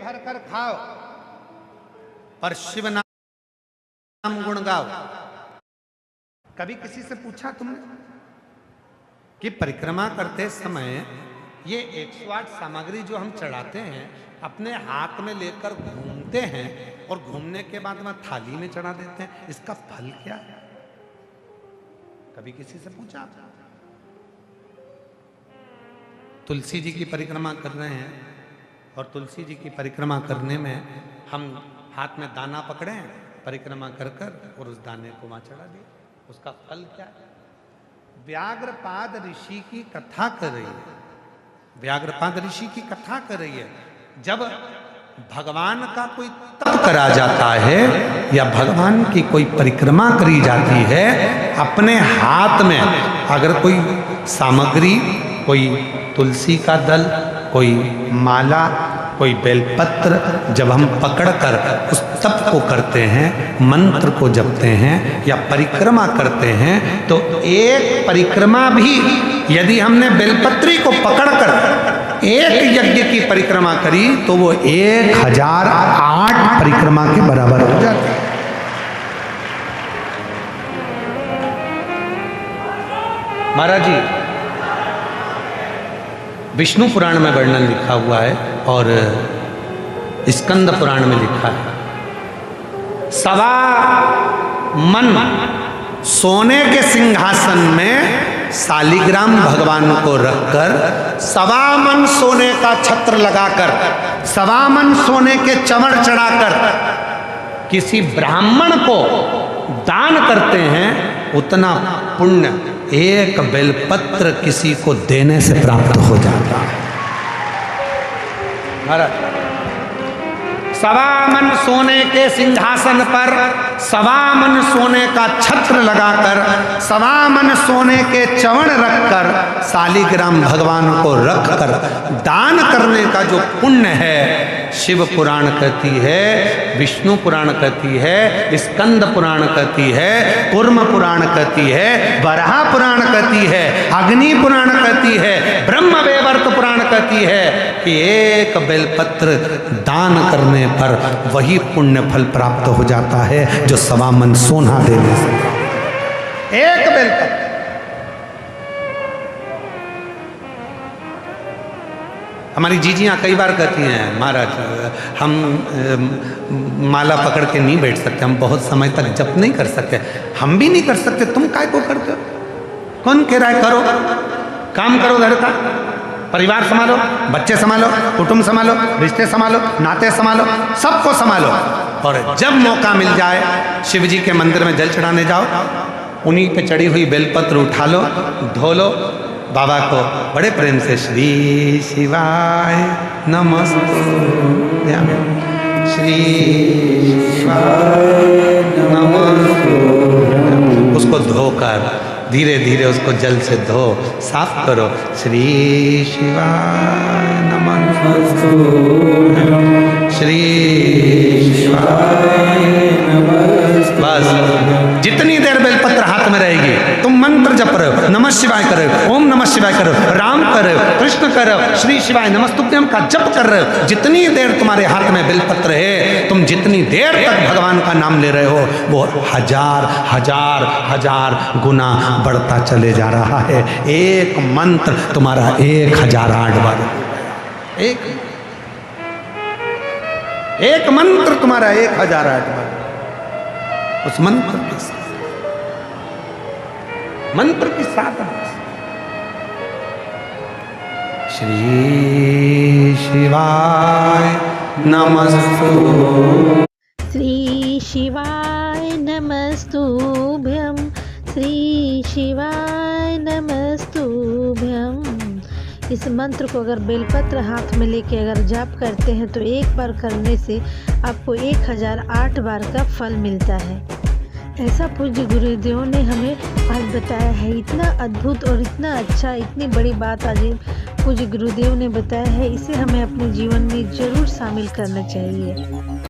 भर कर खाओ पर शिव नाम गुण गाओ। कभी किसी से पूछा तुमने कि परिक्रमा करते समय ये 108 सामग्री जो हम चढ़ाते हैं अपने हाथ में लेकर घूमते हैं और घूमने के बाद में थाली में चढ़ा देते हैं, इसका फल क्या है? कभी किसी से पूछा? तुलसी जी की परिक्रमा कर रहे हैं और तुलसी जी की परिक्रमा करने में हम हाथ में दाना पकड़े हैं, परिक्रमा कर कर और उस दाने को वहां चढ़ा दिए, उसका फल क्या है? व्याघ्रपाद ऋषि की कथा कर रही है, व्याघ्रपाद ऋषि की कथा कर रही है। जब भगवान का कोई तप करा जाता है या भगवान की कोई परिक्रमा करी जाती है, अपने हाथ में अगर कोई सामग्री, कोई तुलसी का दल, कोई माला, कोई बेलपत्र जब हम पकड़कर उस तप को करते हैं, मंत्र को जपते हैं या परिक्रमा करते हैं, तो एक परिक्रमा भी यदि हमने बेलपत्री को पकड़कर एक यज्ञ की परिक्रमा करी तो वो 1008 परिक्रमा के बराबर हो जाती है। महाराज जी, विष्णु पुराण में वर्णन लिखा हुआ है और स्कंद पुराण में लिखा है, 1.25 मन सोने के सिंहासन में शालिग्राम भगवान को रखकर 1.25 मन सोने का छत्र लगाकर 1.25 मन सोने के चमड़ चढ़ाकर किसी ब्राह्मण को दान करते हैं, उतना पुण्य एक बेलपत्र किसी को देने से प्राप्त हो जाता है। महाराज, 1.25 मन सोने के सिंहासन पर 1.25 मन सोने का छत्र लगाकर 1.25 मन सोने के चवण रखकर शालिग्राम भगवान को रखकर दान करने का जो पुण्य है, शिव पुराण कहती है, विष्णु पुराण कहती है, स्कंद पुराण कहती है, कूर्म पुराण कहती है, वराह पुराण कहती है, अग्नि पुराण कहती है, ब्रह्म वैवर्त पुराण कहती है कि एक बेलपत्र दान करने पर वही पुण्य फल प्राप्त हो जाता है जो 1.25 मन सोना देने से। एक बेलपत्र। हमारी जीजियाँ कई बार कहती हैं, महाराज हम माला पकड़ के नहीं बैठ सकते, हम बहुत समय तक जप नहीं कर सकते। हम भी नहीं कर सकते, तुम काय को करते हो? कौन कह रहा है करो? काम करो, घर का परिवार संभालो, बच्चे संभालो, कुटुंब संभालो, रिश्ते संभालो, नाते संभालो, सबको संभालो। और जब मौका मिल जाए शिव जी के मंदिर में जल चढ़ाने जाओ, उन्हीं पे चढ़ी हुई बेलपत्र उठा लो, धो लो, बाबा को बड़े प्रेम से श्री शिवाय नमस्तुभ्यं, श्री शिवाय नमस्तुभ्यं, उसको धोकर धीरे धीरे उसको जल से धो, साफ करो, श्री शिवाय नमस्तुभ्यं, श्री शिवाय नमस्तुभ्यं। बस जितनी देर बेलपत्र हाथ में रहेगी तुम मंत्र जप रहे हो, नमः शिवाय कर रहे हो, ओम नमः शिवाय कर रहे हो, राम कर रहे हो, कृष्ण कर रहे हो, श्री शिवाय नमस्तुभ्यं का जप कर रहे हो, जितनी देर तुम्हारे हाथ में बेलपत्र है, तुम जितनी देर तक भगवान का नाम ले रहे हो, वो हजार हजार हजार गुना बढ़ता चले जा रहा है। एक मंत्र तुम्हारा 1008 बार, एक मंत्र तुम्हारा 1008 बार। उस मंत्र के साथ, मंत्र के साथ श्री शिवाय नमस्तुभ्यं, श्री शिवाय नमस्तुभ्यं, श्री शिवाय नमस्तुभ्यं। इस मंत्र को अगर बेलपत्र हाथ में लेके अगर जाप करते हैं तो एक बार करने से आपको 1008 बार का फल मिलता है। ऐसा पूज्य गुरुदेव ने हमें आज बताया है। इतना अद्भुत और इतना अच्छा, इतनी बड़ी बात आज पूज्य गुरुदेव ने बताया है, इसे हमें अपने जीवन में ज़रूर शामिल करना चाहिए।